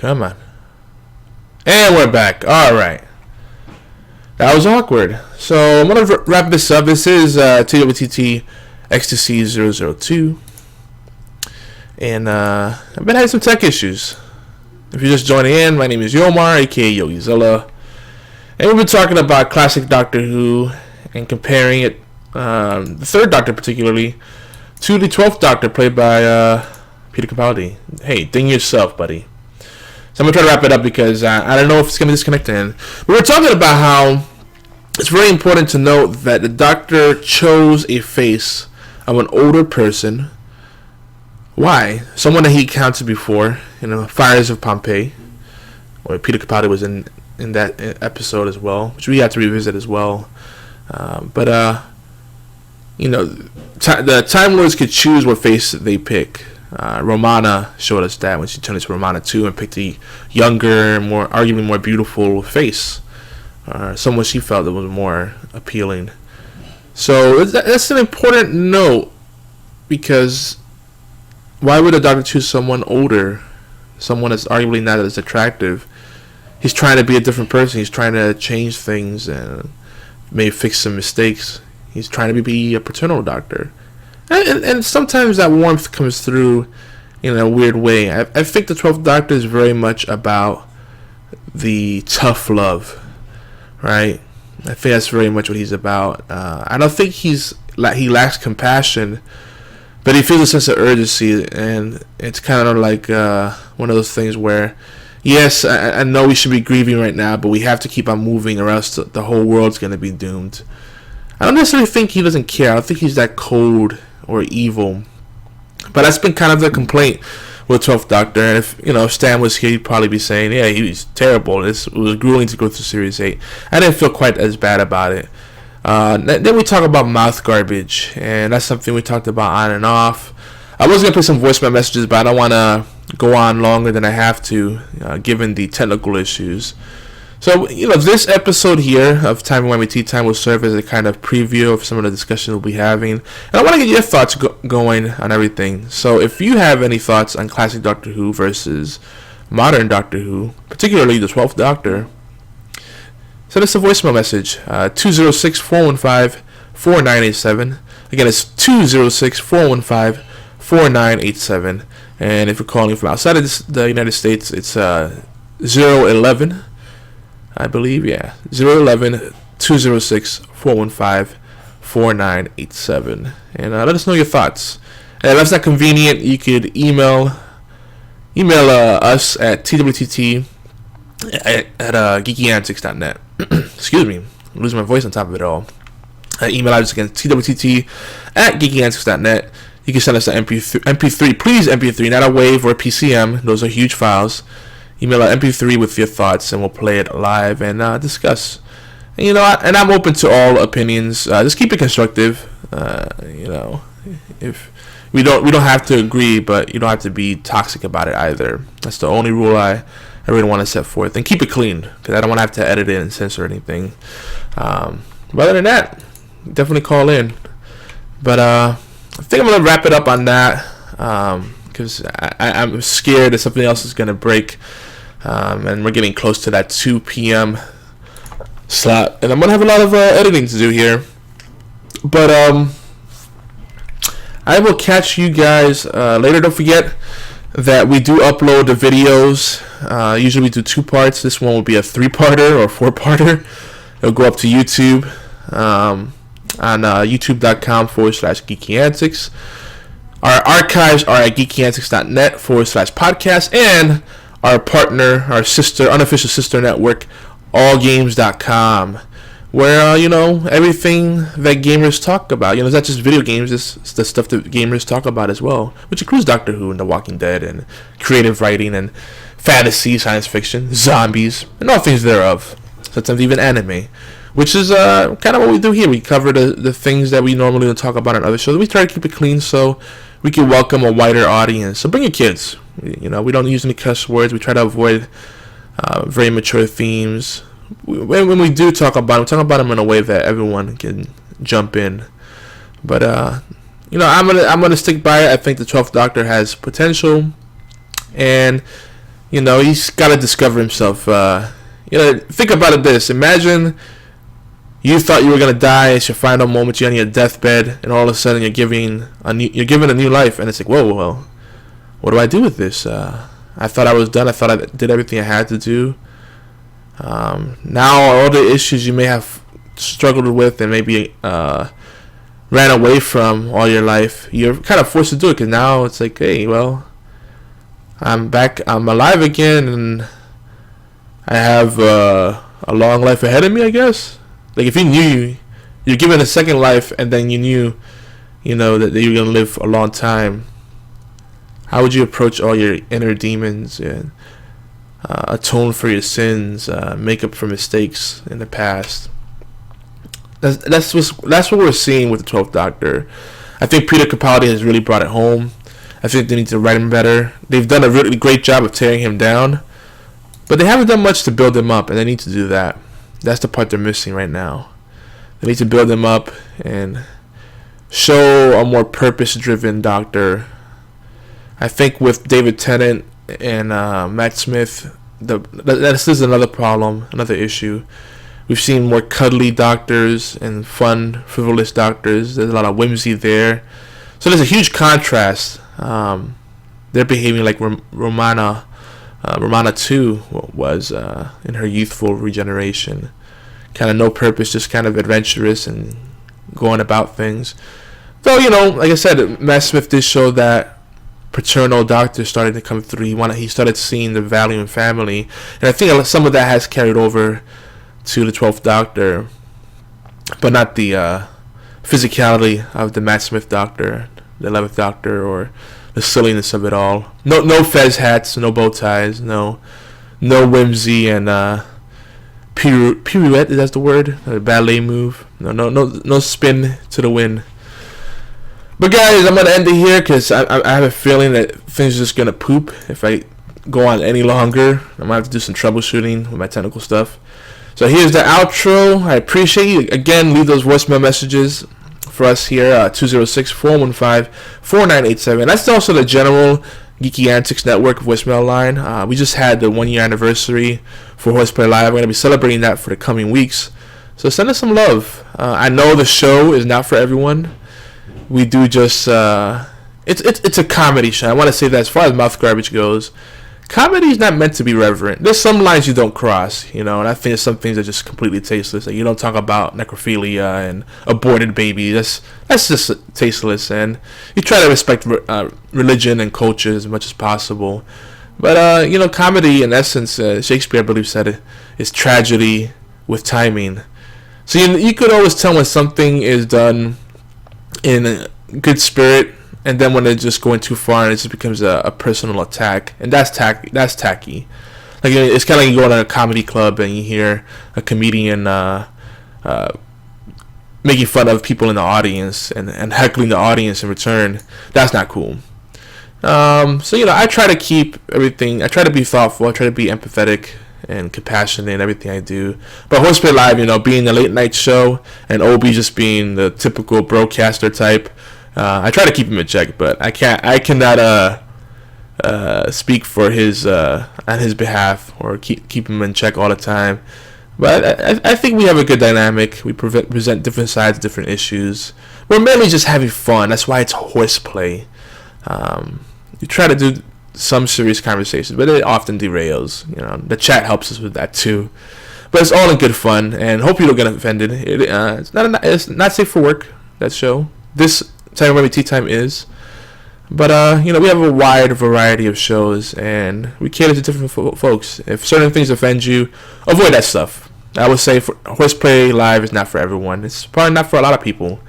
Come on. And we're back. Alright. That was awkward. So I'm going to wrap this up. This is TWTT XTC002. And I've been having some tech issues. If you're just joining in, my name is Yomar, aka Yogizilla. And we've been talking about classic Doctor Who and comparing it, the third Doctor particularly, to the 12th Doctor played by Peter Capaldi. Hey, ding yourself, buddy. So I'm going to try to wrap it up because I don't know if it's going to disconnect in. But we're talking about how it's very important to note that the Doctor chose a face of an older person. Why? Someone that he encountered before in the fires of Pompeii, where Peter Capaldi was in that episode as well, which we have to revisit as well. The Time Lords could choose what face they pick. Romana showed us that when she turned into Romana 2 and picked a younger, arguably more beautiful face. Someone she felt that was more appealing. So that's an important note, because why would a Doctor choose someone older, someone that's arguably not as attractive? He's trying to be a different person. He's trying to change things and maybe fix some mistakes. He's trying to be a paternal Doctor. And sometimes that warmth comes through in a weird way. I think the 12th Doctor is very much about the tough love, right? I think that's very much what he's about. I don't think he lacks compassion, but he feels a sense of urgency, and it's kind of like one of those things where, yes, I know we should be grieving right now, but we have to keep on moving, or else the whole world's going to be doomed. I don't necessarily think he doesn't care. I don't think he's that cold or evil. But that's been kind of the complaint with 12th Doctor. And if Stan was here, he'd probably be saying, yeah, he was terrible. It was grueling to go through Series 8. I didn't feel quite as bad about it. Then we talk about mouth garbage, and that's something we talked about on and off. I was going to put some voicemail messages, but I don't want to go on longer than I have to, given the technical issues. So, this episode here of Timey-Wimey Tea Time will serve as a kind of preview of some of the discussion we'll be having. And I want to get your thoughts going on everything. So, if you have any thoughts on classic Doctor Who versus modern Doctor Who, particularly the 12th Doctor, send us a voicemail message, 206-415-4987. Again, it's 206-415-4987. And if you're calling from outside of the United States, it's 011, I believe, 011-206-415-4987. And let us know your thoughts. And if that's not convenient, you could email us at twtt at geekyantics.net. Excuse me, I'm losing my voice on top of it all. Email address again, twtt at geekyantics.net. You can send us an MP3, please MP3, not a WAV or a PCM. Those are huge files. Email an MP3 with your thoughts, and we'll play it live and discuss. And, and I'm open to all opinions. Just keep it constructive. If we don't have to agree, but you don't have to be toxic about it either. That's the only rule I really want to set forth. And keep it clean, because I don't want to have to edit it and censor anything. But other than that, definitely call in. But I think I'm gonna wrap it up on that, because I'm scared that something else is gonna break. And we're getting close to that 2 p.m. slot, and I'm gonna have a lot of editing to do here. But I will catch you guys later. Don't forget that we do upload the videos. Usually we do 2 parts. This one will be a 3-parter or 4-parter. It'll go up to YouTube on youtube.com/geekyantics. Our archives are at geekyantics.net/podcast, and our partner, our unofficial sister network, allgames.com, where, everything that gamers talk about, it's not just video games, it's the stuff that gamers talk about as well, which includes Doctor Who and The Walking Dead and creative writing and fantasy, science fiction, zombies, and all things thereof, sometimes even anime, which is kind of what we do here. We cover the things that we normally don't talk about on other shows. We try to keep it clean so we can welcome a wider audience. So bring your kids. We don't use any cuss words. We try to avoid very mature themes. When we do talk about them in a way that everyone can jump in. But I'm gonna stick by it. I think the 12th Doctor has potential, and he's got to discover himself. Think about it this. Imagine you thought you were going to die. It's your final moment. You're on your deathbed, and all of a sudden you're given a new life. And it's like, whoa, well, what do I do with this? I thought I was done. I thought I did everything I had to do. Now all the issues you may have struggled with and maybe ran away from all your life, you're kind of forced to do it, because now it's like, hey, well, I'm back, I'm alive again, and I have a long life ahead of me, I guess. Like, if you knew you're given a second life, and then you knew, that you're going to live a long time, how would you approach all your inner demons and atone for your sins, make up for mistakes in the past? That's what we're seeing with the 12th Doctor. I think Peter Capaldi has really brought it home. I think they need to write him better. They've done a really great job of tearing him down, but they haven't done much to build him up, and they need to do that. That's the part they're missing right now. They need to build him up and show a more purpose-driven Doctor. I think with David Tennant and Matt Smith, this is another problem, another issue. We've seen more cuddly doctors and fun, frivolous doctors. There's a lot of whimsy there. So there's a huge contrast. They're behaving like Romana 2 was in her youthful regeneration. Kind of no purpose, just kind of adventurous and going about things. Though, like I said, Matt Smith did show that paternal doctor started to come through. He started seeing the value in family. And I think some of that has carried over to the 12th Doctor, but not the physicality of the Matt Smith Doctor, the 11th Doctor, or the silliness of it all. No fez hats, no bow ties, no whimsy and pirouette. Is that the word? A ballet move. No spin to the wind. But guys, I'm gonna end it here because I have a feeling that things are just gonna poop if I go on any longer. I'm gonna have to do some troubleshooting with my technical stuff. So here's the outro. I appreciate you. Again, leave those voicemail messages for us here, 206-415-4987. That's also the general Geeky Antics Network voicemail line. We just had the 1-year anniversary for Horseplay Live. We're going to be celebrating that for the coming weeks. So send us some love. I know the show is not for everyone. We do just... It's a comedy show. I want to say that as far as mouth garbage goes. Comedy is not meant to be reverent. There's some lines you don't cross, and I think there's some things that are just completely tasteless. Like, you don't talk about necrophilia and aborted babies. That's just tasteless, and you try to respect religion and culture as much as possible. But comedy, in essence, Shakespeare, I believe, said it, is tragedy with timing. So you could always tell when something is done in a good spirit, and then when they're just going too far and it just becomes a personal attack, and that's tacky. Like, it's kind of like you go to a comedy club and you hear a comedian making fun of people in the audience and heckling the audience in return. That's not cool. So I try to keep everything. I try to be thoughtful. I try to be empathetic and compassionate in everything I do. But Horseplay Live, being a late night show, and Obi just being the typical broadcaster type. I try to keep him in check, but I cannot speak for his on his behalf or keep him in check all the time. But I think we have a good dynamic. We present different sides, different issues. We're mainly just having fun. That's why it's horseplay. You try to do some serious conversations, but it often derails. The chat helps us with that too. But it's all in good fun, and hope you don't get offended. It's not safe for work, that show. This Timey-Wimey Tea Time is. But, we have a wide variety of shows, and we cater to different folks. If certain things offend you, avoid that stuff. I would say Horseplay Live is not for everyone. It's probably not for a lot of people.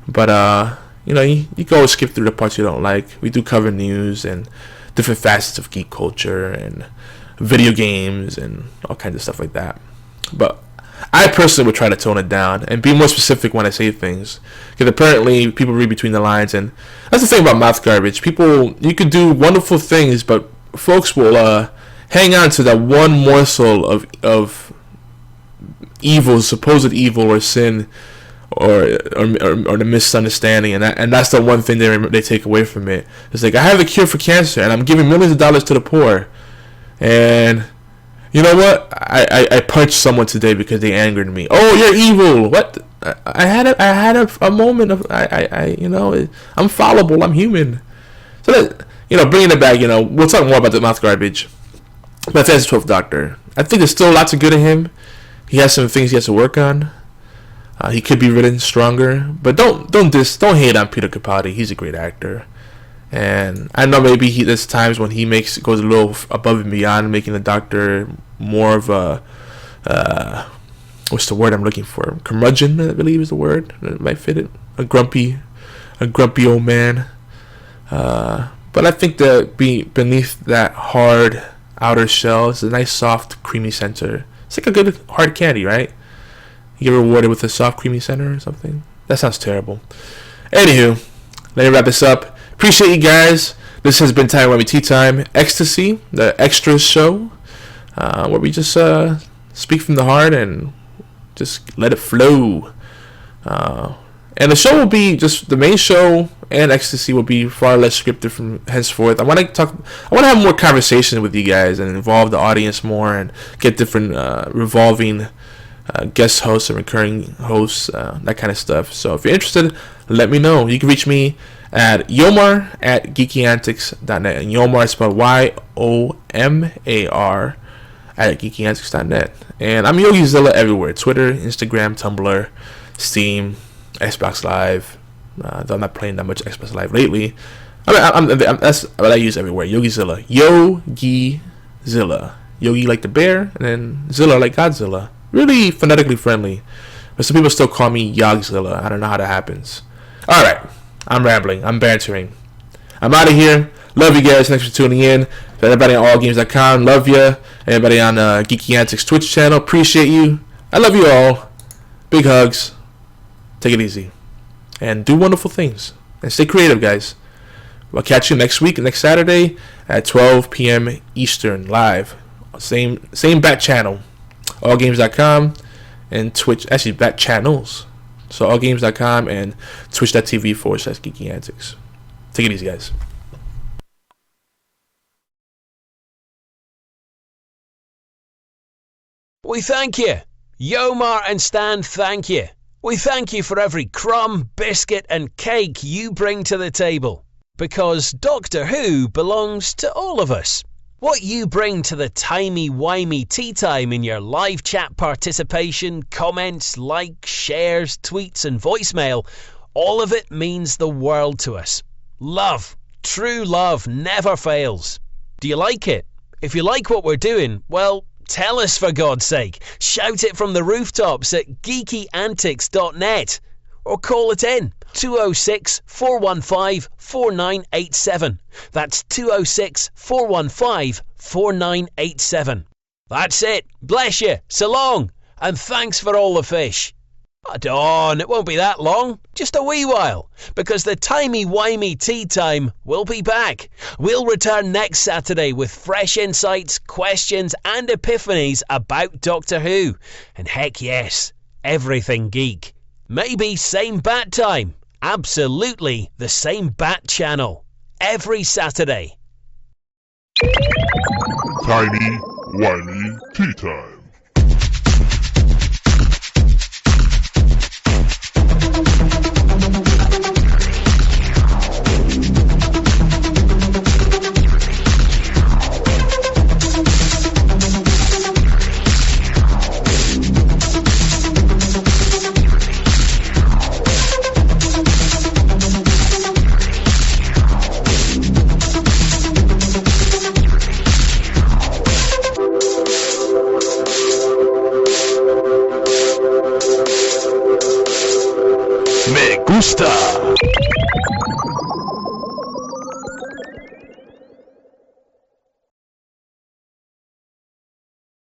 But, you can always skip through the parts you don't like. We do cover news and different facets of geek culture and video games and all kinds of stuff like that. But I personally would try to tone it down and be more specific when I say things, because apparently people read between the lines, and that's the thing about mouth garbage. You could do wonderful things, but folks will hang on to that one morsel of evil, supposed evil or sin, or the misunderstanding, and that's the one thing they take away from it. It's like, I have the cure for cancer, and I'm giving millions of dollars to the poor. And you know what? I punched someone today because they angered me. Oh, you're evil. What? I had a moment of I'm fallible. I'm human. So that, bringing it back. We'll talk more about the mouth garbage. But that's 12th Doctor. I think there's still lots of good in him. He has some things he has to work on. He could be written stronger, but don't hate on Peter Capaldi. He's a great actor, and I know maybe there's times when he goes a little above and beyond, making the Doctor more of a what's the word I'm looking for? Curmudgeon, I believe is the word that might fit it. A grumpy old man. But I think that beneath that hard outer shell is a nice, soft, creamy center. It's like a good hard candy, right? You get rewarded with a soft, creamy center or something. That sounds terrible. Anywho, let me wrap this up. Appreciate you guys. This has been Timey-Wimey Tea Time. Ecstasy, the extras show, where we just speak from the heart and just let it flow. And the show will be just the main show, and Ecstasy will be far less scripted from henceforth. I want to have more conversations with you guys and involve the audience more and get different revolving guest hosts and recurring hosts, that kind of stuff. So if you're interested, let me know. You can reach me at yomar@geekyantics.net, and Yomar is spelled YOMAR at geekyantics.net. And I'm YogiZilla everywhere: Twitter, Instagram, Tumblr, Steam, Xbox Live. Though I'm not playing that much Xbox Live lately. That's what I use everywhere. YogiZilla, YogiZilla, Yogi like the bear, and then Zilla like Godzilla. Really phonetically friendly, but some people still call me Yogzilla. I don't know how that happens. All right, I'm rambling. I'm bantering. I'm out of here. Love you guys. Thanks for tuning in. To everybody on allgames.com, love you. Everybody on Geeky Antics Twitch channel, appreciate you. I love you all. Big hugs. Take it easy, and do wonderful things. And stay creative, guys. I'll catch you next week, next Saturday at 12 p.m. Eastern, live. Same bat channel. allgames.com and Twitch, actually bat channels. So allgames.com and twitch.tv/Geeky Antics. Take it easy, guys. We thank you. Yomar and Stan, thank you. We thank you for every crumb, biscuit and cake you bring to the table. Because Doctor Who belongs to all of us. What you bring to the Timey-Wimey Tea Time in your live chat participation, comments, likes, shares, tweets and voicemail, all of it means the world to us. Love, true love never fails. Do you like it? If you like what we're doing, well, tell us for God's sake. Shout it from the rooftops at geekyantics.net or call it in. 206-415-4987. That's 206-415-4987. That's it. Bless you. So long. And thanks for all the fish. Dawn, it won't be that long. Just a wee while. Because the Timey-Wimey Tea Time will be back. We'll return next Saturday with fresh insights, questions and epiphanies about Doctor Who. And heck yes, everything geek. Maybe same bat time. Absolutely the same bat channel. Every Saturday. Timey-Wimey Tea Time. Me gusta.